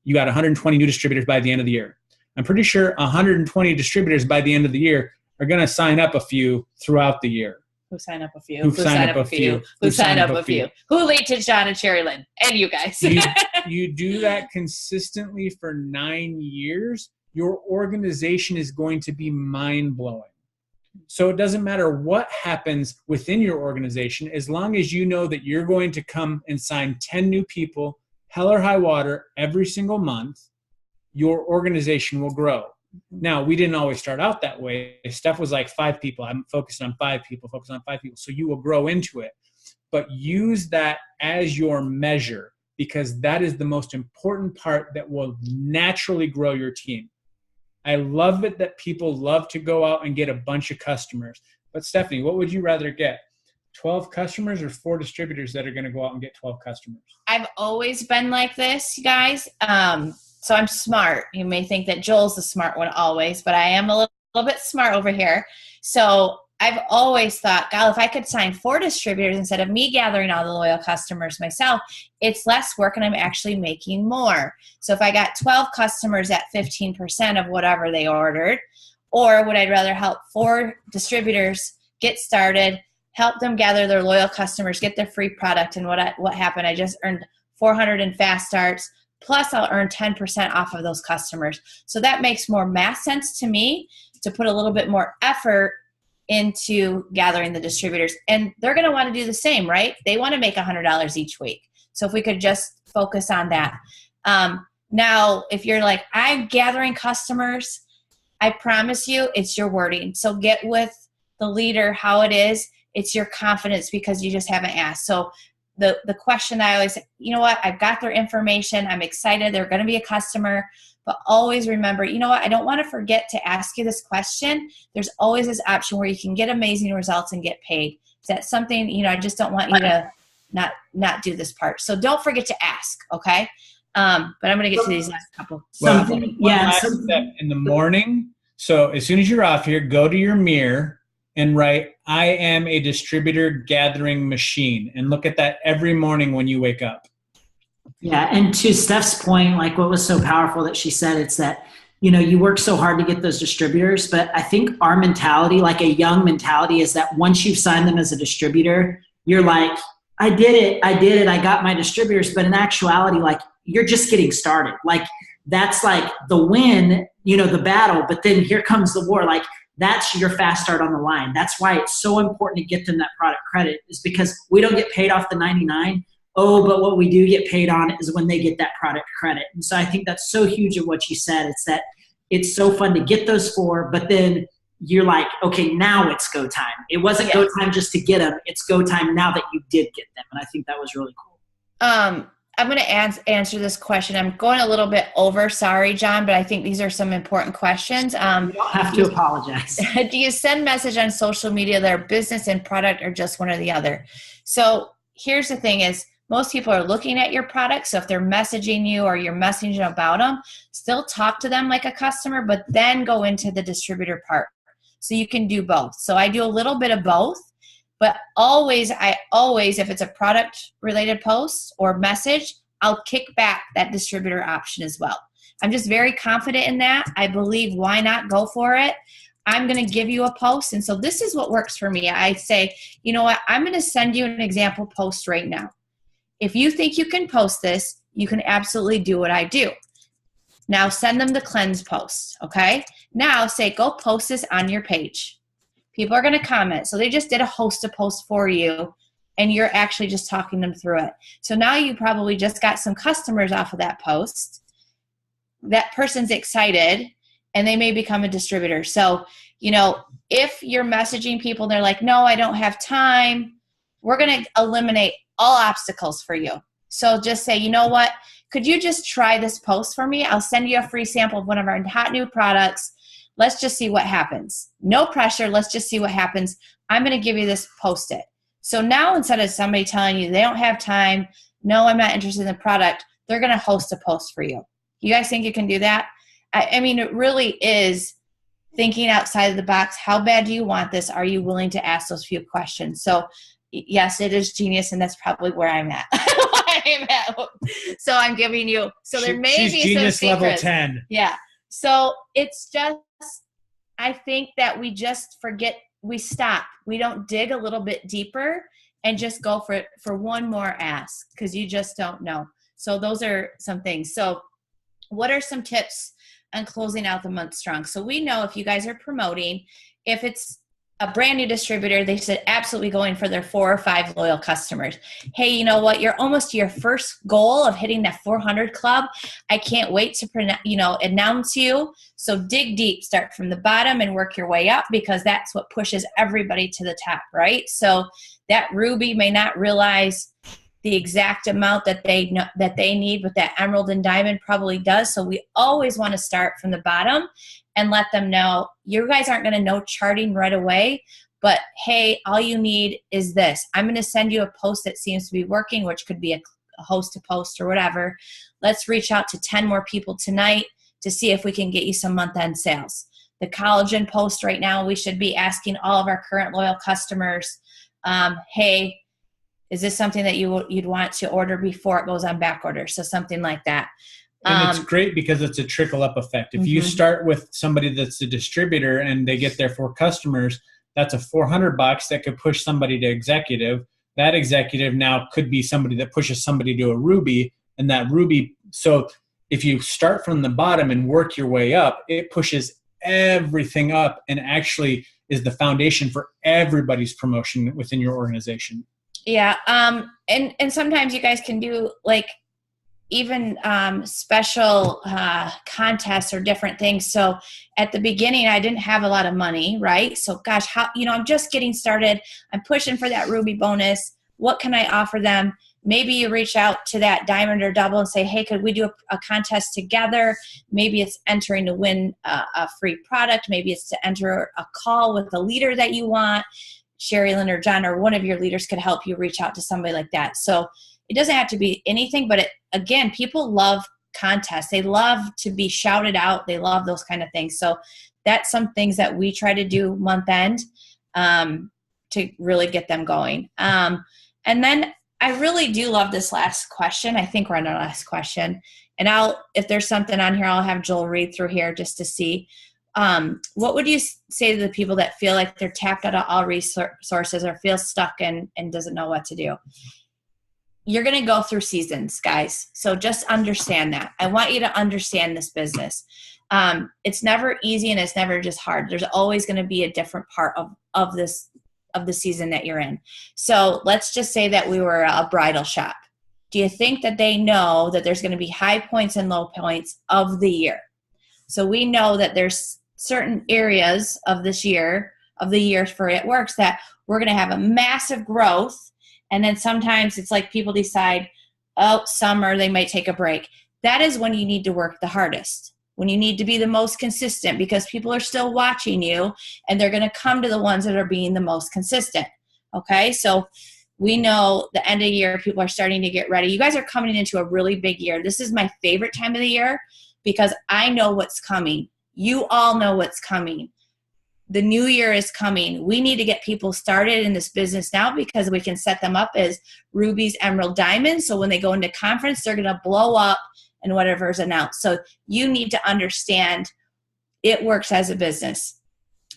you got 120 new distributors by the end of the year. I'm pretty sure 120 distributors by the end of the year are going to sign up a few throughout the year. Who sign up a few? Who sign up a few? Who sign up a few? Who lead to John and Sherry Lynn and you guys? you do that consistently for 9 years, your organization is going to be mind-blowing. So it doesn't matter what happens within your organization, as long as you know that you're going to come and sign 10 new people, hell or high water, every single month, your organization will grow. Now, we didn't always start out that way. Steph was like 5 people. I'm focused on 5 people, focus on 5 people. So you will grow into it. But use that as your measure, because that is the most important part that will naturally grow your team. I love it that people love to go out and get a bunch of customers. But Stephanie, what would you rather get? 12 customers or 4 distributors that are going to go out and get 12 customers? I've always been like this, you guys. So I'm smart. You may think that Joel's the smart one always, but I am a little bit smart over here. So I've always thought, God, if I could sign 4 distributors instead of me gathering all the loyal customers myself, it's less work and I'm actually making more. So if I got 12 customers at 15% of whatever they ordered, or would I rather help 4 distributors get started, help them gather their loyal customers, get their free product, and what happened? I just earned 400 in fast starts, plus I'll earn 10% off of those customers. So that makes more math sense to me to put a little bit more effort into gathering the distributors. And they're going to want to do the same, right? They want to make $100 each week. So if we could just focus on that. Now, if you're like, I'm gathering customers, I promise you it's your wording. So get with the leader how it is. It's your confidence because you just haven't asked. So the question I always say, you know what, I've got their information. I'm excited. They're going to be a customer. But always remember, you know what, I don't want to forget to ask you this question. There's always this option where you can get amazing results and get paid. Is that something, I just don't want you to not do this part. So don't forget to ask, okay? But I'm going to get to these last couple. Something, last step in the morning. So as soon as you're off here, go to your mirror and write, I am a distributor gathering machine. And look at that every morning when you wake up. Yeah, and to Steph's point, like what was so powerful that she said, it's that, you work so hard to get those distributors, but I think our mentality, like a young mentality, is that once you've signed them as a distributor, you're like, I did it, I got my distributors. But in actuality, like, you're just getting started. Like, that's like the win, the battle, but then here comes the war. Like, that's your fast start on the line. That's why it's so important to get them that product credit, is because we don't get paid off the 99. Oh, but what we do get paid on is when they get that product credit. And so I think that's so huge of what you said. It's that it's so fun to get those 4, but then you're like, okay, now it's go time. It wasn't go time just to get them. It's go time now that you did get them. And I think that was really cool. I'm going to answer this question. I'm going a little bit over. Sorry, John, but I think these are some important questions. You don't have to apologize. Do you send message on social media that are business and product, or just one or the other? So here's the thing is, most people are looking at your product. So if they're messaging you or you're messaging about them, still talk to them like a customer, but then go into the distributor part. So you can do both. So I do a little bit of both, but I always, if it's a product related post or message, I'll kick back that distributor option as well. I'm just very confident in that. I believe, why not go for it? I'm going to give you a post. And so this is what works for me. I say, you know what? I'm going to send you an example post right now. If you think you can post this, you can absolutely do what I do. Now send them the cleanse post, okay? Now say, go post this on your page. People are going to comment. So they just did a host a post for you, and you're actually just talking them through it. So now you probably just got some customers off of that post. That person's excited, and they may become a distributor. So, you know, if you're messaging people, they're like, no, I don't have time, we're going to eliminate all obstacles for you. So just say, you know what, could you just try this post for me? I'll send you a free sample of one of our hot new products. Let's just see what happens. No pressure. Let's just see what happens. I'm going to give you this, post it. So now instead of somebody telling you they don't have time, no, I'm not interested in the product, they're going to host a post for you. You guys think you can do that? I mean, it really is thinking outside of the box. How bad do you want this? Are you willing to ask those few questions? So yes, it is genius, and that's probably where I'm at. So I'm giving you, so there may she's be genius some secrets. level 10. Yeah. So it's just, I think that we just forget, we stop. We don't dig a little bit deeper and just go for it for one more ask, because you just don't know. So those are some things. So what are some tips on closing out the month strong? So we know if you guys are promoting, if it's a brand new distributor, they said absolutely going for their 4 or 5 loyal customers. Hey, you know what? You're almost to your first goal of hitting that 400 club. I can't wait to announce you. So dig deep, start from the bottom and work your way up, because that's what pushes everybody to the top, right? So that Ruby may not realize the exact amount that they need, but that Emerald and Diamond probably does. So we always want to start from the bottom and let them know, you guys aren't going to know charting right away, but hey, all you need is this. I'm going to send you a post that seems to be working, which could be a host to post or whatever. Let's reach out to 10 more people tonight to see if we can get you some month-end sales. The collagen post right now, we should be asking all of our current loyal customers, hey, is this something that you'd want to order before it goes on back order? So something like that. And it's great because it's a trickle-up effect. If you start with somebody that's a distributor and they get their 4 customers, that's a $400 that could push somebody to executive. That executive now could be somebody that pushes somebody to a Ruby, and that Ruby. So if you start from the bottom and work your way up, it pushes everything up and actually is the foundation for everybody's promotion within your organization. Yeah. And sometimes you guys can do like even special contests or different things. So at the beginning, I didn't have a lot of money, right? So gosh, I'm just getting started. I'm pushing for that Ruby bonus. What can I offer them? Maybe you reach out to that Diamond or Double and say, hey, could we do a contest together? Maybe it's entering to win a free product. Maybe it's to enter a call with a leader that you want. Sherry Lynn or John or one of your leaders could help you reach out to somebody like that. So it doesn't have to be anything, but again, people love contests. They love to be shouted out. They love those kind of things. So that's some things that we try to do month end to really get them going. And then I really do love this last question. I think we're on our last question. And if there's something on here, I'll have Joel read through here just to see. What would you say to the people that feel like they're tapped out of all resources or feel stuck and doesn't know what to do? You're going to go through seasons, guys. So just understand that. I want you to understand this business. It's never easy and it's never just hard. There's always going to be a different part of the season that you're in. So let's just say that we were a bridal shop. Do you think that they know that there's going to be high points and low points of the year? So we know that there's certain areas of the year for it works that we're going to have a massive growth. And then sometimes it's like people decide, summer, they might take a break. That is when you need to work the hardest, when you need to be the most consistent, because people are still watching you and they're going to come to the ones that are being the most consistent. Okay. So we know the end of the year, people are starting to get ready. You guys are coming into a really big year. This is my favorite time of the year because I know what's coming. You all know what's coming. The new year is coming. We need to get people started in this business now because we can set them up as rubies, emerald, diamonds. So when they go into conference, they're going to blow up and whatever is announced. So you need to understand it works as a business.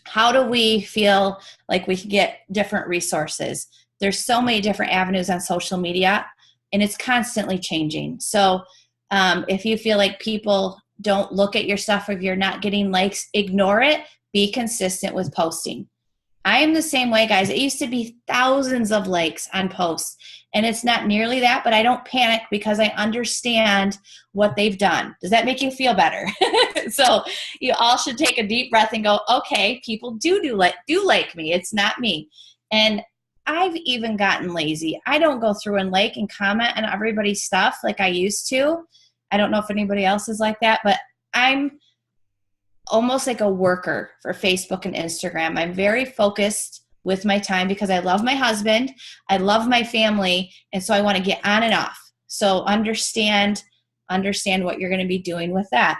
how do we feel like we can get different resources? There's so many different avenues on social media, and it's constantly changing. So if you feel like people don't look at your stuff, or if you're not getting likes, ignore it. Be consistent with posting. I am the same way, guys. It used to be thousands of likes on posts, and it's not nearly that, but I don't panic because I understand what they've done. Does that make you feel better? So you all should take a deep breath and go, okay, people do like me. It's not me. And I've even gotten lazy. I don't go through and like and comment on everybody's stuff like I used to. I don't know if anybody else is like that, but I'm almost like a worker for Facebook and Instagram. I'm very focused with my time because I love my husband, I love my family, and so I want to get on and off. So understand what you're going to be doing with that.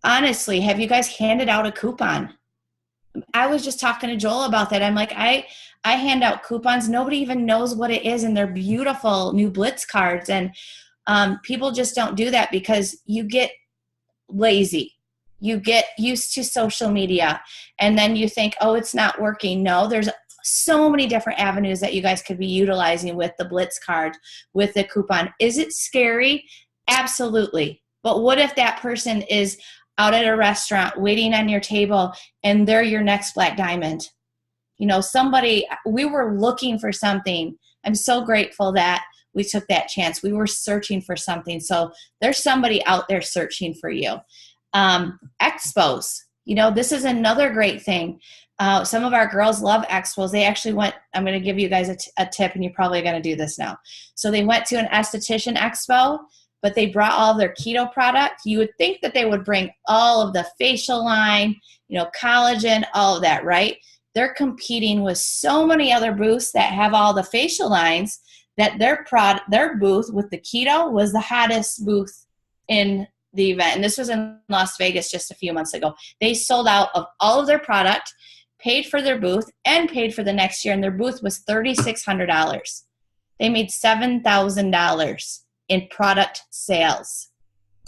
Honestly, have you guys handed out a coupon? I was just talking to Joel about that. I'm like, I hand out coupons. Nobody even knows what it is, and they're beautiful new Blitz cards. And people just don't do that because you get lazy. You get used to social media, and then you think, oh, it's not working. No, there's so many different avenues that you guys could be utilizing with the Blitz card, with the coupon. Is it scary? Absolutely. But what if that person is out at a restaurant waiting on your table and they're your next Black Diamond? You know, we were looking for something. I'm so grateful that we took that chance. We were searching for something. So there's somebody out there searching for you. Expos, this is another great thing. Some of our girls love expos. They actually I'm going to give you guys a tip, and you're probably going to do this now. So they went to an esthetician expo, but they brought all of their keto product. You would think that they would bring all of the facial line, collagen, all of that, right? They're competing with so many other booths that have all the facial lines that their booth with the keto was the hottest booth in the event. And this was in Las Vegas just a few months ago. They sold out of all of their product, paid for their booth, and paid for the next year. And their booth was $3,600. They made $7,000 in product sales,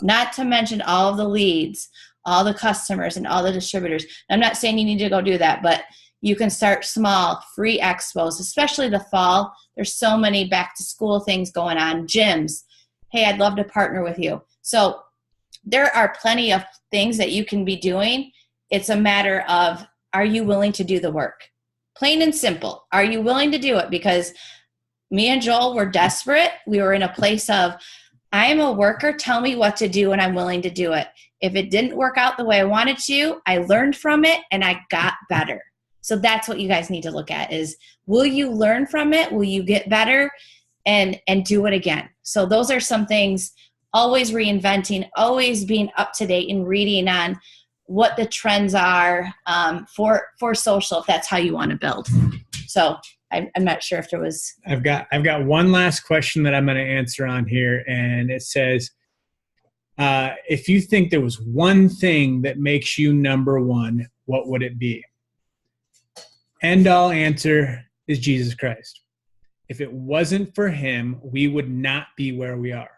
not to mention all of the leads, all the customers, and all the distributors. I'm not saying you need to go do that, but you can start small, free expos, especially the fall. There's so many back to school things going on, gyms. Hey, I'd love to partner with you. So there are plenty of things that you can be doing. It's a matter of, are you willing to do the work? Plain and simple. Are you willing to do it? Because me and Joel were desperate. We were in a place of, I am a worker. Tell me what to do, and I'm willing to do it. If it didn't work out the way I wanted to, I learned from it, and I got better. So that's what you guys need to look at is, will you learn from it? Will you get better and do it again? So those are some things. Always reinventing, always being up to date and reading on what the trends are for social, if that's how you want to build. So I'm not sure if there was. I've got one last question that I'm going to answer on here, and it says, if you think there was one thing that makes you number one, what would it be? End all answer is Jesus Christ. If it wasn't for him, we would not be where we are.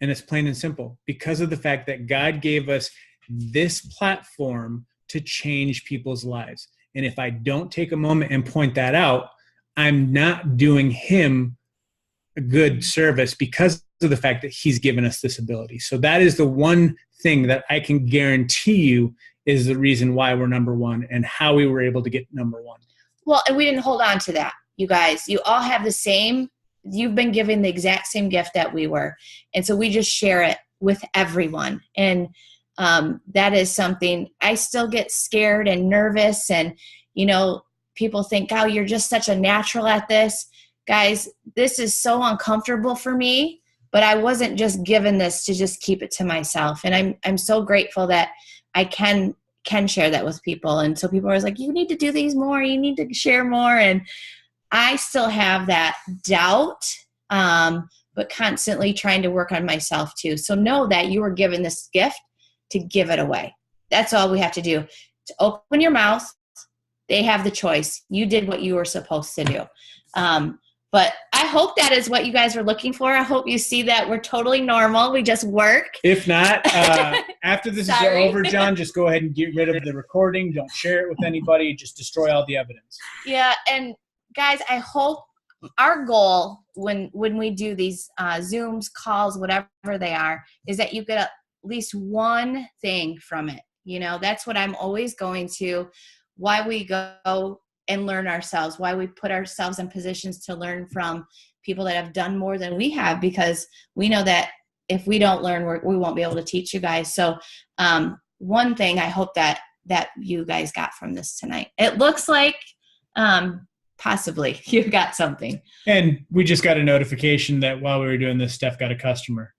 And it's plain and simple, because of the fact that God gave us this platform to change people's lives. And if I don't take a moment and point that out, I'm not doing him a good service because of the fact that he's given us this ability. So that is the one thing that I can guarantee you is the reason why we're number one and how we were able to get number one. Well, and we didn't hold on to that, you guys. You all have the same. You've been given the exact same gift that we were. And so we just share it with everyone. And that is something I still get scared and nervous. And, people think, oh, you're just such a natural at this. Guys, this is so uncomfortable for me, but I wasn't just given this to just keep it to myself. And I'm so grateful that I can share that with people. And so people are always like, you need to do these more. You need to share more. And I still have that doubt, but constantly trying to work on myself too. So know that you were given this gift to give it away. That's all we have to do. To open your mouth, they have the choice. You did what you were supposed to do. But I hope that is what you guys were looking for. I hope you see that we're totally normal. We just work. If not, after this is over, John, just go ahead and get rid of the recording. Don't share it with anybody. Just destroy all the evidence. Yeah, and guys, I hope our goal when we do these Zooms, calls, whatever they are, is that you get at least one thing from it. You know, that's what I'm always going to, why we go and learn ourselves, why we put ourselves in positions to learn from people that have done more than we have, because we know that if we don't learn, we won't be able to teach you guys. So one thing I hope that you guys got from this tonight. It looks like possibly you got something. And we just got a notification that while we were doing this, Steph got a customer.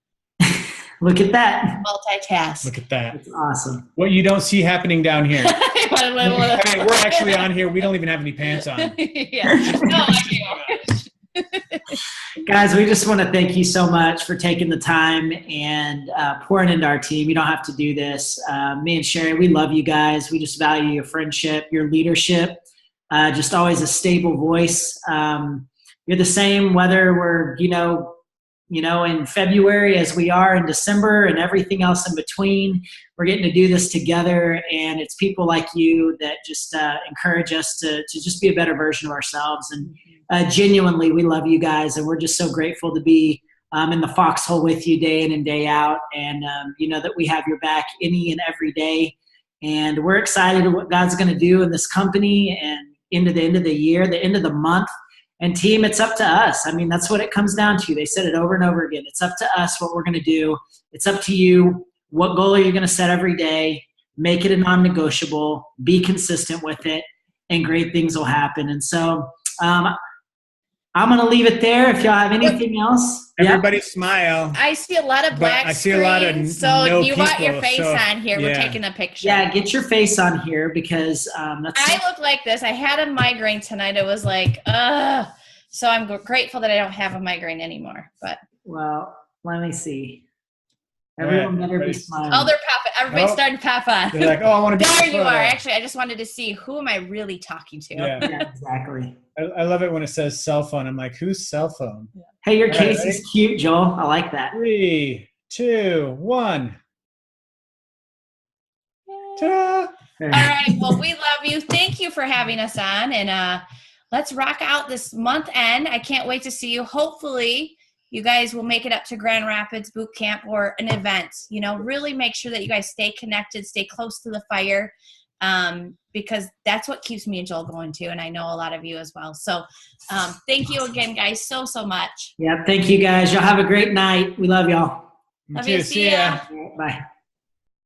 Look at that. Multitask. Look at that. That's awesome. What you don't see happening down here. I mean, we're actually on here. We don't even have any pants on. Yeah. No, I do. Guys, we just want to thank you so much for taking the time and pouring into our team. You don't have to do this. Me and Sherry, we love you guys. We just value your friendship, your leadership, just always a stable voice. You're the same whether we're, in February as we are in December and everything else in between. We're getting to do this together, and it's people like you that just encourage us to just be a better version of ourselves. And genuinely, we love you guys, and we're just so grateful to be in the foxhole with you day in and day out, and that we have your back any and every day. And we're excited at what God's going to do in this company and into the end of the year, the end of the month. And team, it's up to us. I mean, that's what it comes down to. They said it over and over again. It's up to us what we're going to do. It's up to you. What goal are you going to set every day? Make it a non-negotiable. Be consistent with it, and great things will happen. And so I'm going to leave it there. If y'all have anything else. Everybody smile. I see a lot of black I see a lot of so you want your people, face so, on here. yeah. We're taking a picture. Yeah, get your face on here because I look like this. I had a migraine tonight. It was like, so I'm grateful that I don't have a migraine anymore. But well, let me see. Everyone better be smiling. Oh, they're popping. Everybody's starting to pop on. They're like, oh, I want to be there you are. Actually, I just wanted to see who am I really talking to. Yeah, exactly. I love it when it says cell phone. I'm like, whose cell phone? Yeah. Hey, your case is cute, Joel. I like that. 3, 2, 1. Ta-da! All right. Well, we love you. Thank you for having us on. And let's rock out this month end. I can't wait to see you. Hopefully, you guys will make it up to Grand Rapids boot camp or an event. Really make sure that you guys stay connected, stay close to the fire, because that's what keeps me and Joel going too. And I know a lot of you as well. So thank you again, guys, so much. Yeah, thank you, guys. Y'all have a great night. We love y'all. Love you. See ya. Bye.